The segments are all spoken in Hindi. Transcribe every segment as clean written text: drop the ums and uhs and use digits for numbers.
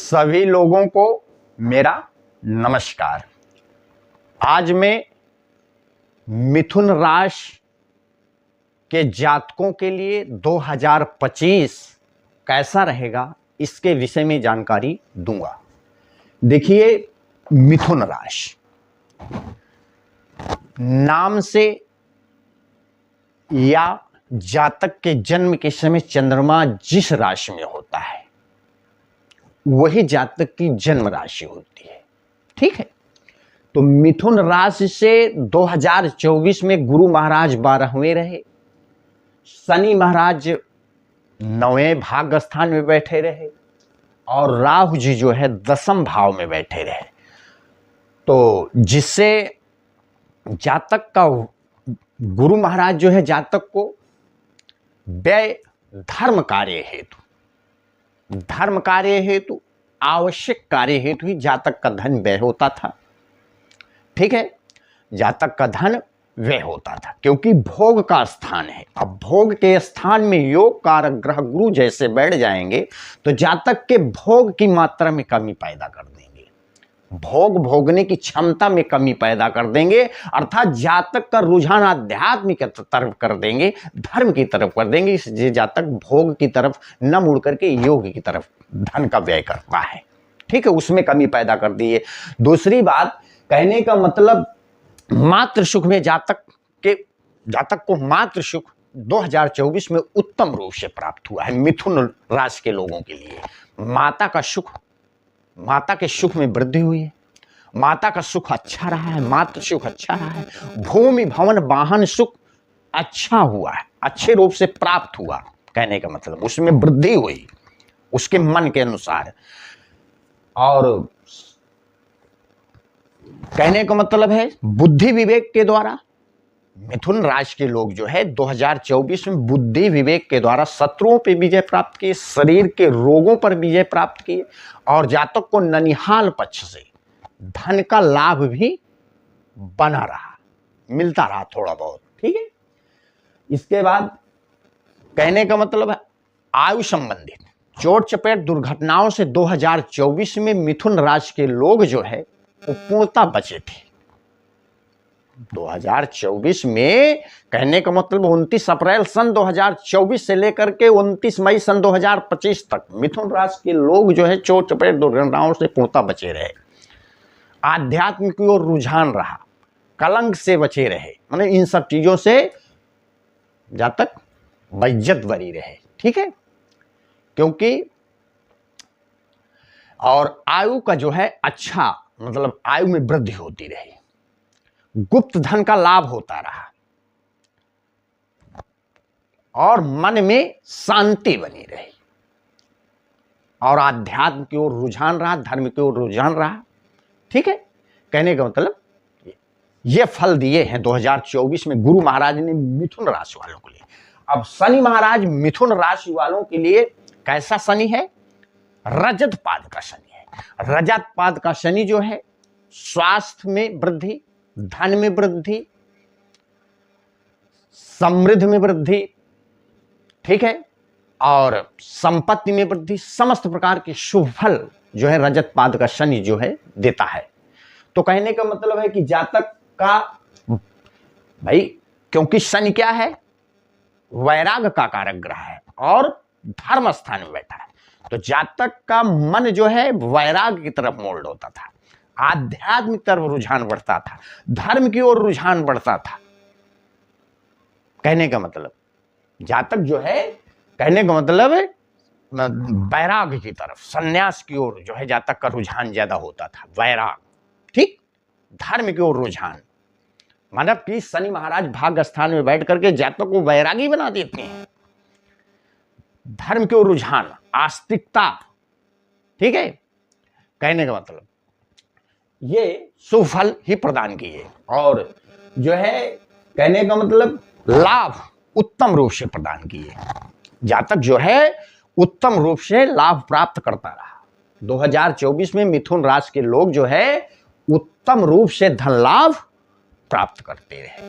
सभी लोगों को मेरा नमस्कार। आज मैं मिथुन राशि के जातकों के लिए 2025 कैसा रहेगा इसके विषय में जानकारी दूंगा। देखिए, मिथुन राशि नाम से या जातक के जन्म के समय चंद्रमा जिस राशि में होता है वही जातक की जन्म राशि होती है। ठीक है, तो मिथुन राशि से 2024 में गुरु महाराज 12वें रहे, शनि महाराज 9वें भाग स्थान में बैठे रहे और राहु जी जो है 10वें भाव में बैठे रहे। तो जिससे जातक का गुरु महाराज जो है जातक को व्यय धर्म कार्य हेतु आवश्यक कार्य हेतु ही जातक का धन व्यय होता था। ठीक है, जातक का धन व्यय होता था क्योंकि भोग का स्थान है। अब भोग के स्थान में योग कारक ग्रह गुरु जैसे बैठ जाएंगे तो जातक के भोग की मात्रा में कमी पैदा कर देंगे, भोग भोगने की क्षमता में कमी पैदा कर देंगे, अर्थात जातक का रुझान आध्यात्म की तरफ कर देंगे, धर्म की तरफ कर देंगे। इसलिए जातक भोग की तरफ न मुड़ करके योग की तरफ धन का व्यय करता है। ठीक है, उसमें कमी पैदा कर दी है। दूसरी बात, कहने का मतलब मातृ सुख में जातक को मातृ सुख 2024 में उत्तम रूप से प्राप्त हुआ है। मिथुन राशि के लोगों के लिए माता के सुख में वृद्धि हुई है, माता का सुख अच्छा रहा है, मातृ सुख अच्छा रहा है, भूमि भवन वाहन सुख अच्छा हुआ है, अच्छे रूप से प्राप्त हुआ। कहने का मतलब उसमें वृद्धि हुई उसके मन के अनुसार। और कहने का मतलब है बुद्धि विवेक के द्वारा मिथुन राशि के लोग जो है 2024 में बुद्धि विवेक के द्वारा शत्रुओं पर विजय प्राप्त किए, शरीर के रोगों पर विजय प्राप्त किए और जातक को ननिहाल पक्ष से धन का लाभ भी बना रहा, मिलता रहा थोड़ा बहुत। ठीक है, इसके बाद कहने का मतलब है आयु संबंधित चोट चपेट दुर्घटनाओं से 2024 में मिथुन राशि के लोग जो है वो पूर्णतः बचे थे। 2024 में कहने का मतलब 29 अप्रैल सन 2024 से लेकर के 29 मई सन 2025 तक मिथुन राशि के लोग जो है चोट चपेट दुर्घटनाओं से पूर्णतः बचे रहे, आध्यात्म की ओर रुझान रहा, कलंक से बचे रहे, मतलब इन सब चीजों से जातक बेइज्जत बरी रहे। ठीक है, क्योंकि और आयु का जो है अच्छा मतलब आयु में वृद्धि होती रही, गुप्त धन का लाभ होता रहा और मन में शांति बनी रही और आध्यात्म की ओर रुझान रहा, धर्म की ओर रुझान रहा। ठीक है, कहने का मतलब ये फल दिए हैं 2024 में गुरु महाराज ने मिथुन राशि वालों के लिए। अब शनि महाराज मिथुन राशि वालों के लिए कैसा शनि है? रजत पाद का शनि है। रजत पाद का शनि जो है स्वास्थ्य में वृद्धि, धन में वृद्धि, समृद्धि में वृद्धि, ठीक है, और संपत्ति में वृद्धि, समस्त प्रकार के शुभ फल जो है रजत पाद का शनि जो है देता है। तो कहने का मतलब है कि जातक का भाई, क्योंकि शनि क्या है? वैराग्य का कारक ग्रह है और धर्म स्थान में बैठा है, तो जातक का मन जो है वैराग्य की तरफ मोल्ड होता था, आध्यात्मिक तरफ रुझान बढ़ता था, धर्म की ओर रुझान बढ़ता था। कहने का मतलब जातक जो है, कहने का मतलब है वैराग्य की तरफ, संन्यास की ओर जो है जातक का रुझान ज्यादा होता था, वैराग। ठीक, धर्म की ओर रुझान, मतलब कि शनि महाराज भाग्य स्थान में बैठ करके जातक को वैरागी बना देते हैं, धर्म की ओर रुझान, आस्तिकता। ठीक है, कहने का मतलब ये शुभ फल ही प्रदान किए और जो है कहने का मतलब लाभ उत्तम रूप से प्रदान किए। जातक जो है उत्तम रूप से लाभ प्राप्त करता रहा। 2024 में मिथुन राशि के लोग जो है उत्तम रूप से धन लाभ प्राप्त करते रहे,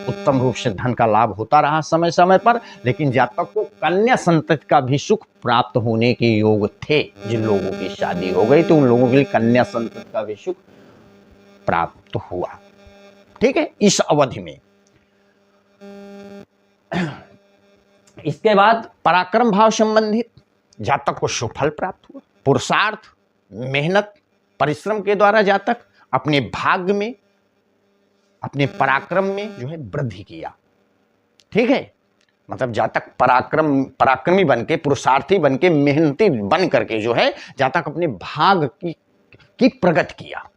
उत्तम रूप से धन का लाभ होता रहा समय समय पर, लेकिन जातक को कन्या संतति का भी सुख प्राप्त होने के योग थे। जिन लोगों की शादी हो गई तो उन लोगों के लिए कन्या संतति का भी सुख प्राप्त हुआ। ठीक है, इस अवधि में। इसके बाद पराक्रम भाव संबंधित जातक को शुभ फल प्राप्त हुआ। पुरुषार्थ, मेहनत, परिश्रम के द्वारा जातक अपने भाग्य में, अपने पराक्रम में जो है वृद्धि किया। ठीक है, मतलब जातक पराक्रमी बनके, पुरुषार्थी बनके, मेहनती बन करके जो है जातक अपने भाग की प्रगति किया।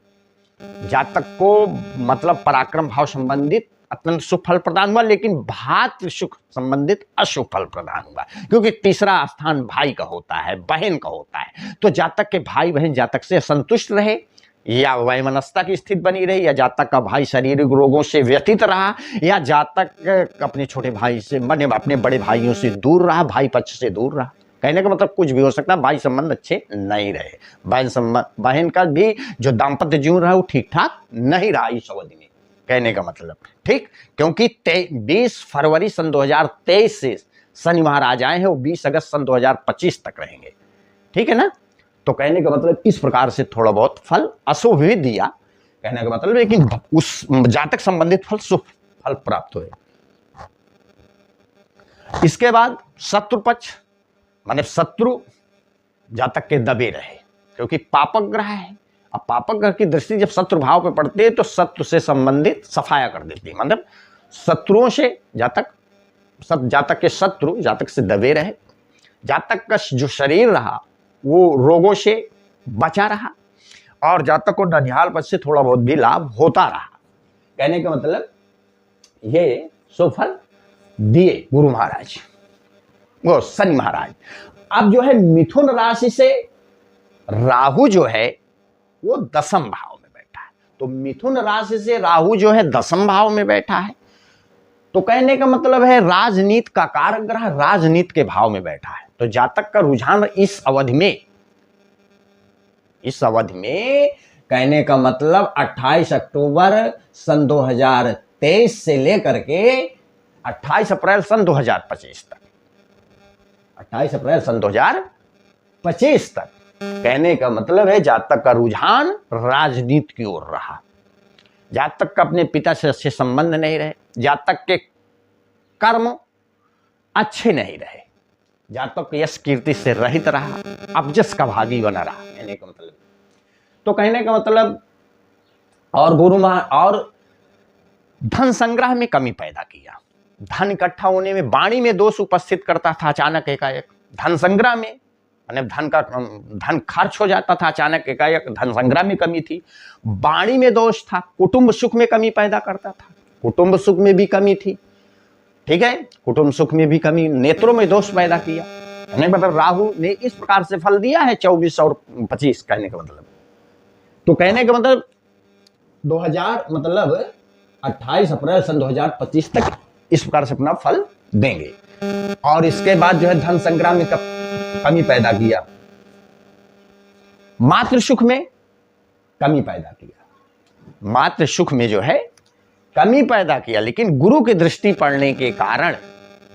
जातक को मतलब पराक्रम भाव संबंधित अत्यंत शुभ फल प्रदान हुआ, लेकिन भातृ सुख संबंधित अशुभ फल प्रदान हुआ, क्योंकि तीसरा स्थान भाई का होता है, बहन का होता है। तो जातक के भाई बहन जातक से असंतुष्ट रहे, या वैमनस्यता की स्थिति बनी रही, या जातक का भाई शारीरिक रोगों से व्यतीत रहा, या जातक अपने छोटे भाई से अपने बड़े भाइयों से दूर रहा, भाई पक्ष से दूर रहा। कहने का मतलब कुछ भी हो सकता है, भाई संबंध अच्छे नहीं रहे, बहन का भी जो दाम्पत्य जीवन रहा वो ठीक ठाक नहीं रहा इस अवधि में। कहने का मतलब ठीक, क्योंकि 20 फरवरी सन 2023 से शनि महाराज आए हैं, वो 20 अगस्त सन 2025 तक रहेंगे। ठीक है ना, तो कहने का मतलब इस प्रकार से थोड़ा बहुत फल अशुभ भी दिया, कहने का मतलब, लेकिन उस जातक संबंधित फल शुभ फल प्राप्त हुए। इसके बाद शत्रु पक्ष, माने शत्रु जातक के दबे रहे, क्योंकि पापक ग्रह है। अब पापक ग्रह की दृष्टि जब शत्रु भाव पे पड़ती है तो शत्रु से संबंधित सफाया कर देती है, मतलब शत्रुओं से जातक के शत्रु जातक से दबे रहे। जातक का जो शरीर रहा वो रोगों से बचा रहा, और जातक को ननिहाल पद से थोड़ा बहुत भी लाभ होता रहा। कहने का मतलब ये शुभ फल दिए गुरु महाराज, वो शनि महाराज। अब जो है मिथुन राशि से राहु जो है वो दसम भाव में बैठा है, तो मिथुन राशि से राहु जो है दसम भाव में बैठा है, तो कहने का मतलब है राजनीति का कारक ग्रह राजनीति के भाव में बैठा है। तो जातक का रुझान इस अवधि में कहने का मतलब 28 अक्टूबर सन 2023 से लेकर के 28 अप्रैल सन 2025 तक, 28 अप्रैल सन 2025 तक कहने का मतलब है जातक का रुझान राजनीति की ओर रहा। जातक का अपने पिता से अच्छे संबंध नहीं रहे, जातक के कर्म अच्छे नहीं रहे, जातक यश कीर्ति से रहित रहा, अपजस का भागी बना रहा। कहने का मतलब, तो कहने का मतलब और धन संग्रह में कमी पैदा किया, धन इकट्ठा होने में वाणी में दोष उपस्थित करता था अचानक एकाएक, धन संग्रह में धन खर्च हो जाता था अचानक एकाएक, धन संग्रह में कमी थी, वाणी में दोष था, कुटुंब सुख में कमी पैदा करता था, कुटुंब सुख में भी कमी थी। ठीक है, कुटुंब सुख में भी कमी, नेत्रों में दोष पैदा किया। नहीं मतलब राहु ने इस प्रकार से फल दिया है 24 और 25। कहने का मतलब, तो कहने का मतलब 28 अप्रैल सन 2025 तक इस प्रकार से अपना फल देंगे। और इसके बाद जो है धन संग्रह में कमी पैदा किया, मातृ सुख में कमी पैदा किया, मातृ सुख में जो है कमी पैदा किया, लेकिन गुरु की दृष्टि पड़ने के कारण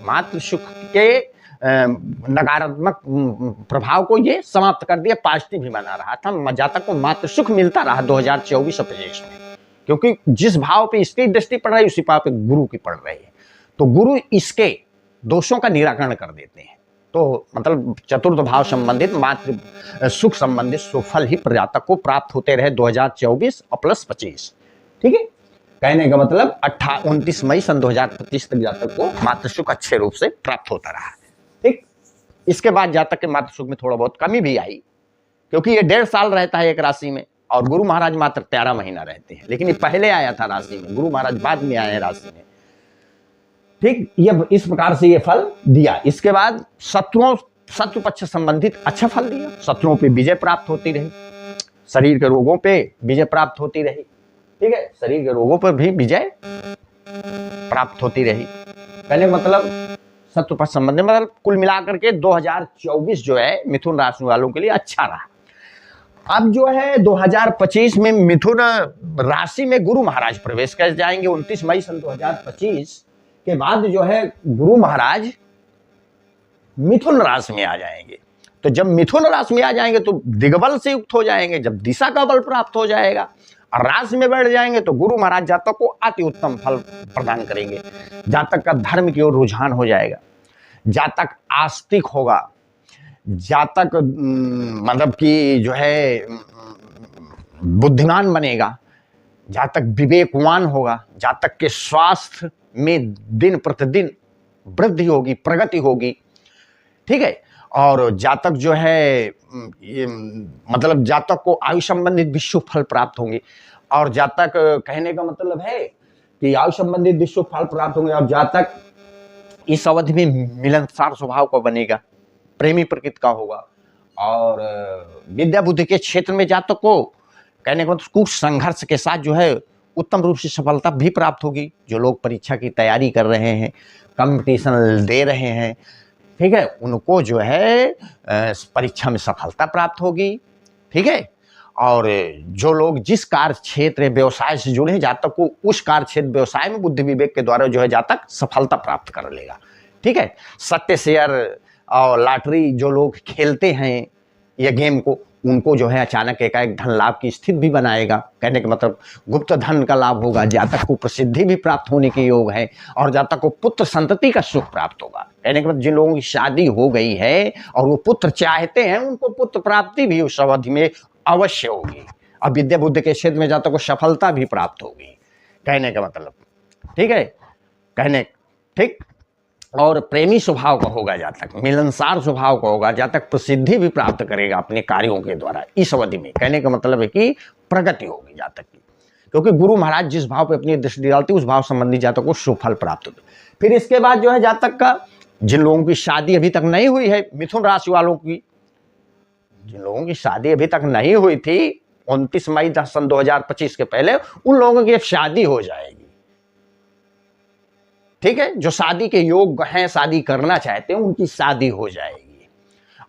मातृ सुख के नकारात्मक प्रभाव को ये समाप्त कर दिया, पॉजिटिव भी बना रहा था। जातक को मातृ सुख मिलता रहा 2024 और 25 में, क्योंकि जिस भाव पे इसकी दृष्टि पड़ रही है उसी भाव पे गुरु की पड़ रही है, तो गुरु इसके दोषों का निराकरण कर देते हैं। तो मतलब चतुर्थ भाव संबंधित मातृ सुख संबंधित सुफल ही जातक को प्राप्त होते रहे 2024 और प्लस 25। ठीक है, कहने का मतलब 29 मई सन 2025 तक जातक को मातृ सुख अच्छे रूप से प्राप्त होता रहा। ठीक, इसके बाद जातक के मातृ सुख में थोड़ा बहुत कमी भी आई, क्योंकि ये 1.5 साल रहता है एक राशि में, और गुरु महाराज मात्र 13 महीना रहते हैं, लेकिन ये पहले आया था राशि में, गुरु महाराज बाद में आए राशि में। ठीक, ये इस प्रकार से ये फल दिया। इसके बाद शत्रु पक्ष संबंधित अच्छा फल दिया, शत्रुओं पे विजय प्राप्त होती रही, शरीर के रोगों पे विजय प्राप्त होती रही। ठीक है, शरीर के रोगों पर भी विजय प्राप्त होती रही। कहने का मतलब शत्रु पक्ष संबंधित मतलब कुल मिलाकर के 2024 जो है मिथुन राशि वालों के लिए अच्छा रहा। अब जो है 2025 में मिथुन राशि में गुरु महाराज प्रवेश कर जाएंगे। 29 मई सन 2025 के बाद जो है गुरु महाराज मिथुन राशि में आ जाएंगे। तो जब मिथुन राशि में आ जाएंगे तो दिग्बल से युक्त हो जाएंगे। जब दिशा का बल प्राप्त हो जाएगा और राशि में बैठ जाएंगे तो गुरु महाराज जातक को अति उत्तम फल प्रदान करेंगे। जातक का धर्म की ओर रुझान हो जाएगा, जातक आस्तिक होगा, जातक मतलब कि जो है बुद्धिमान बनेगा, जातक विवेकवान होगा, जातक के स्वास्थ्य में दिन प्रतिदिन वृद्धि होगी, प्रगति होगी। ठीक है। और जातक जो है मतलब जातक को आयु संबंधित विश्व फल प्राप्त होंगे। और जातक कहने का मतलब है कि आयु संबंधित विश्व फल प्राप्त होंगे। और जातक इस अवधि में मिलनसार स्वभाव का बनेगा, प्रेमी प्रकृति का होगा। और विद्या बुद्धि के क्षेत्र में जातक को कहने का मतलब कुछ संघर्ष के साथ जो है उत्तम रूप से सफलता भी प्राप्त होगी। जो लोग परीक्षा की तैयारी कर रहे हैं, कंपटीशन दे रहे हैं, ठीक है, उनको जो है परीक्षा में सफलता प्राप्त होगी। ठीक है। और जो लोग जिस कार्य क्षेत्र व्यवसाय से जुड़े हैं, जातक को उस कार्य क्षेत्र व्यवसाय में बुद्धि विवेक के द्वारा जो है जातक सफलता प्राप्त कर लेगा। ठीक है। सत्य शेयर और लॉटरी जो लोग खेलते हैं ये गेम को, उनको जो है अचानक एकाएक धन लाभ की स्थिति भी बनाएगा। कहने का मतलब गुप्त धन का लाभ होगा। जातक को प्रसिद्धि भी प्राप्त होने के योग है और जातक को पुत्र संतति का सुख प्राप्त होगा। कहने का मतलब जिन लोगों की शादी हो गई है और वो पुत्र चाहते हैं, उनको पुत्र प्राप्ति भी उस अवधि में अवश्य होगी। और विद्या बुद्धि के क्षेत्र में जातक को सफलता भी प्राप्त होगी। कहने का मतलब ठीक है, कहने ठीक। और प्रेमी स्वभाव का होगा जातक, मिलनसार स्वभाव का होगा जातक, प्रसिद्धि भी प्राप्त करेगा अपने कार्यों के द्वारा इस अवधि में। कहने का मतलब है कि प्रगति होगी जातक की, क्योंकि गुरु महाराज जिस भाव पे अपनी दृष्टि डालते उस भाव संबंधी जातक को सुफल प्राप्त होता। फिर इसके बाद जो है जातक का, जिन लोगों की शादी अभी तक नहीं हुई है, मिथुन राशि वालों की जिन लोगों की शादी अभी तक नहीं हुई थी 29 मई सन 2025 के पहले, उन लोगों की शादी हो जाएगी। ठीक है। जो शादी के योग हैं, शादी करना चाहते हैं, उनकी शादी हो जाएगी।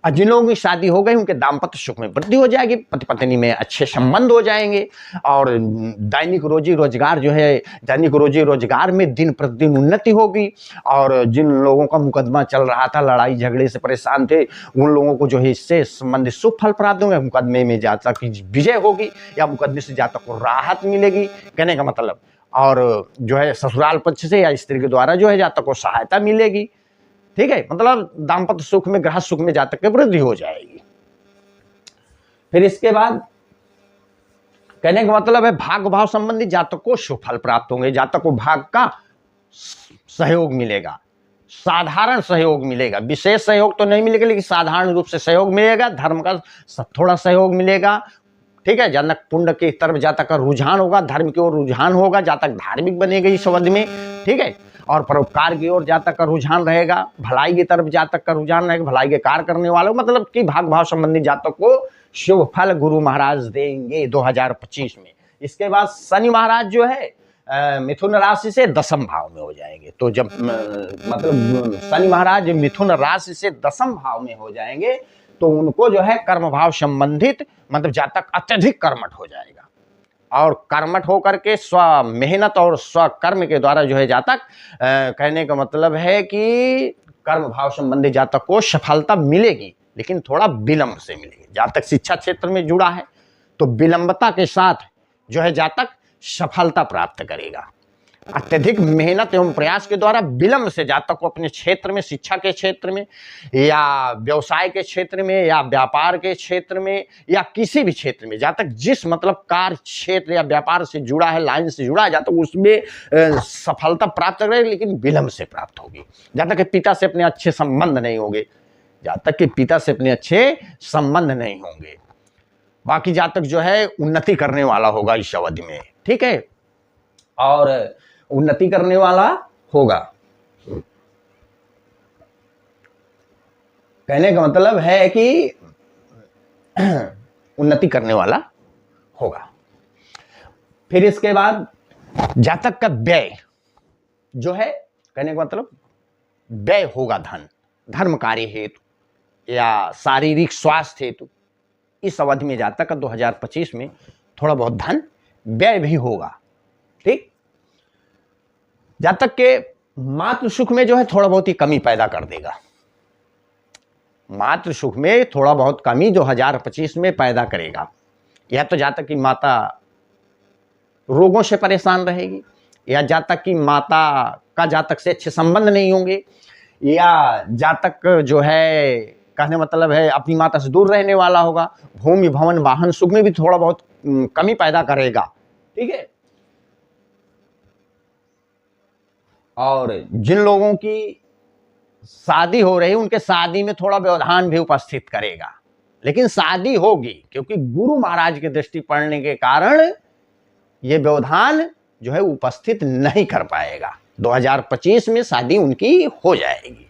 और जिन लोगों की शादी हो गई उनके दाम्पत्य सुख में वृद्धि हो जाएगी, पति पत्नी में अच्छे संबंध हो जाएंगे। और दैनिक रोजी रोजगार जो है, दैनिक रोजी रोजगार में दिन प्रतिदिन उन्नति होगी। और जिन लोगों का मुकदमा चल रहा था, लड़ाई झगड़े से परेशान थे, उन लोगों को जो है इससे संबंधित शुभ फल प्राप्त होंगे। मुकदमे में जातक की विजय होगी या मुकदमे से जातक को राहत मिलेगी। कहने का मतलब, और जो है ससुराल पक्ष से या स्त्री के द्वारा जो है जातक को सहायता मिलेगी। ठीक है। मतलब दाम्पत्य सुख में, गृहस्थ सुख में जातक की वृद्धि हो जाएगी। फिर इसके बाद कहने का मतलब है भाग्य भाव संबंधी जातक को शुभ फल प्राप्त होंगे। जातक को भाग्य का सहयोग मिलेगा, साधारण सहयोग मिलेगा, विशेष सहयोग तो नहीं मिलेगा लेकिन साधारण रूप से सहयोग मिलेगा। धर्म का थोड़ा सहयोग मिलेगा। ठीक है। जातक पुण्य की तरफ जातक का रुझान होगा, धर्म की ओर रुझान होगा, जातक धार्मिक बनेगा इस अवधि में। ठीक है। और परोपकार की ओर जातक का रुझान रहेगा, भलाई की तरफ जातक का रुझान रहेगा, भलाई के कार्य करने वालों, मतलब कि भाग भाव संबंधी जातक को शुभ फल गुरु महाराज देंगे 2025 में। इसके बाद शनि महाराज जो है मिथुन राशि से दसम भाव में हो जाएंगे। तो जब मतलब शनि महाराज मिथुन राशि से दसम भाव में हो जाएंगे तो उनको जो है कर्म भाव संबंधित मतलब जातक अत्यधिक कर्मठ हो जाएगा। और कर्मठ होकर के स्व मेहनत और स्व कर्म के द्वारा जो है जातक कहने का मतलब है कि कर्म भाव संबंधी जातक को सफलता मिलेगी, लेकिन थोड़ा विलंब से मिलेगी। जातक शिक्षा क्षेत्र में जुड़ा है तो विलंबता के साथ जो है जातक सफलता प्राप्त करेगा। अत्यधिक मेहनत एवं प्रयास के द्वारा विलंब से जातक को अपने क्षेत्र में, शिक्षा के क्षेत्र में या व्यवसाय के क्षेत्र में या व्यापार के क्षेत्र में या किसी भी क्षेत्र में जातक जिस मतलब कार्य क्षेत्र या व्यापार से जुड़ा है, लाइन से जुड़ा है, जातक उसमें सफलता प्राप्त करेगा, लेकिन विलंब से प्राप्त होगी। जातक के पिता से अपने अच्छे संबंध नहीं होंगे, जातक के पिता से अपने अच्छे संबंध नहीं होंगे। बाकी जातक जो है उन्नति करने वाला होगा इस अवधि में। ठीक है। और उन्नति करने वाला होगा, कहने का मतलब है कि उन्नति करने वाला होगा। फिर इसके बाद जातक का व्यय जो है, कहने का मतलब व्यय होगा धन, धर्म कार्य हेतु या शारीरिक स्वास्थ्य हेतु, इस अवधि में जातक का 2025 में थोड़ा बहुत धन व्यय भी होगा। ठीक, जातक के मातृ सुख में जो है थोड़ा बहुत ही कमी पैदा कर देगा। मातृ सुख में थोड़ा बहुत कमी 2025 में पैदा करेगा। या तो जातक की माता रोगों से परेशान रहेगी, या जातक की माता का जातक से अच्छे संबंध नहीं होंगे, या जातक जो है कहने मतलब है अपनी माता से दूर रहने वाला होगा। भूमि भवन वाहन सुख में भी थोड़ा बहुत कमी पैदा करेगा। ठीक है, और जिन लोगों की शादी हो रही है उनके शादी में थोड़ा व्यवधान भी उपस्थित करेगा, लेकिन शादी होगी, क्योंकि गुरु महाराज की दृष्टि पड़ने के कारण ये व्यवधान जो है उपस्थित नहीं कर पाएगा। 2025 में शादी उनकी हो जाएगी,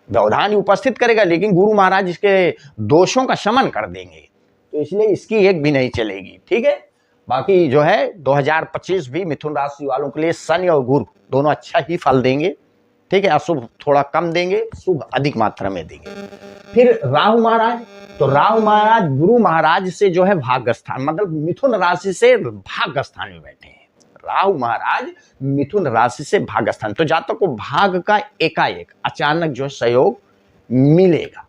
व्यवधान उपस्थित करेगा, लेकिन गुरु महाराज इसके दोषों का शमन कर देंगे, तो इसलिए इसकी एक भी नहीं चलेगी। ठीक है, बाकी जो है 2025 भी मिथुन राशि वालों के लिए शनि और गुरु दोनों अच्छा ही फल देंगे। ठीक है, अशुभ थोड़ा कम देंगे, शुभ अधिक मात्रा में देंगे। फिर राहु महाराज, तो राहु महाराज गुरु महाराज से जो है भाग्य स्थान मतलब मिथुन राशि से भाग्य स्थान में बैठे हैं। राहु महाराज मिथुन राशि से भाग्य स्थान, तो जातक को भाग का एकाएक अचानक जो सहयोग मिलेगा,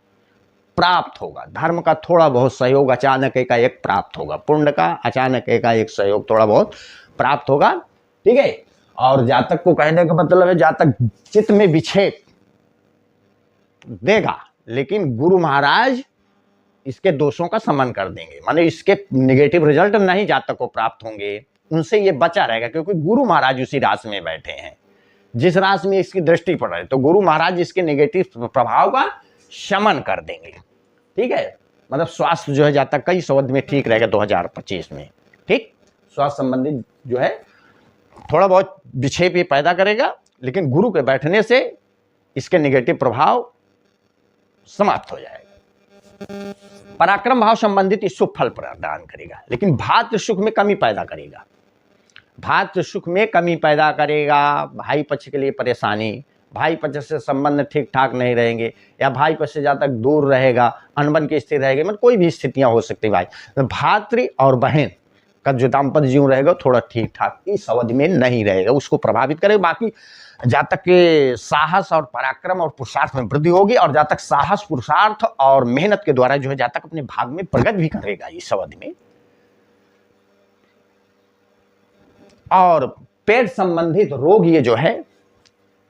प्राप्त होगा। धर्म का थोड़ा बहुत सहयोग अचानक एकाएक प्राप्त होगा, पुण्य का अचानक एकाएक सहयोग थोड़ा बहुत प्राप्त होगा। ठीक है, और जातक को कहने का मतलब है जातक चित्त में विक्षेप देगा, लेकिन गुरु महाराज इसके दोषों का शमन कर देंगे, माने इसके नेगेटिव रिजल्ट नहीं जातक को प्राप्त होंगे, उनसे ये बचा रहेगा, क्योंकि गुरु महाराज उसी राशि में बैठे हैं जिस राशि में इसकी दृष्टि पड़ रही है, तो गुरु महाराज इसके नेगेटिव प्रभाव का शमन कर देंगे। ठीक है, मतलब स्वास्थ्य जो है जातक का इस अवधि में ठीक रहेगा 2025 में। ठीक, स्वास्थ्य संबंधित जो है थोड़ा बहुत विक्षेप ये पैदा करेगा, लेकिन गुरु के बैठने से इसके नेगेटिव प्रभाव समाप्त हो जाएगा। पराक्रम भाव संबंधित शुभ फल प्रदान करेगा, लेकिन भातृ सुख में कमी पैदा करेगा। भातृ सुख में कमी पैदा करेगा, भाई पक्ष के लिए परेशानी, भाई पक्ष से संबंध ठीक ठाक नहीं रहेंगे, या भाई पक्ष से ज्यादा दूर रहेगा, अनबन की स्थिति रहेगी, मतलब कोई भी स्थितियां हो सकती भाई। भातृ और बहन का जो दाम्पत्य जीवन रहेगा थोड़ा ठीक ठाक इस अवधि में नहीं रहेगा, उसको प्रभावित करेगा। बाकी जातक के साहस और पराक्रम और पुरुषार्थ में वृद्धि होगी, और जातक साहस पुरुषार्थ और मेहनत के द्वारा जो है जातक अपने भाग में प्रगति भी करेगा इस अवधि में। और पेट संबंधित रोग ये जो है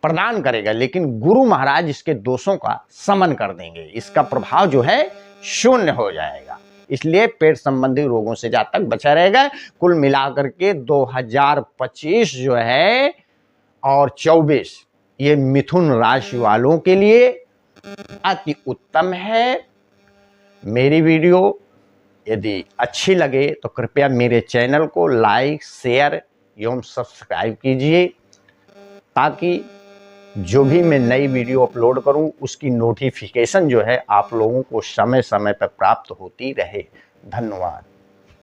प्रदान करेगा, लेकिन गुरु महाराज इसके दोषों का शमन कर देंगे, इसका प्रभाव जो है शून्य हो जाएगा। इसलिए पेट संबंधी रोगों से जातक बचा रहेगा। कुल मिलाकर के 2025 जो है और 24 ये मिथुन राशि वालों के लिए अति उत्तम है। मेरी वीडियो यदि अच्छी लगे तो कृपया मेरे चैनल को लाइक, शेयर एवं सब्सक्राइब कीजिए, ताकि जो भी मैं नई वीडियो अपलोड करूं उसकी नोटिफिकेशन जो है आप लोगों को समय समय पर प्राप्त होती रहे। धन्यवाद।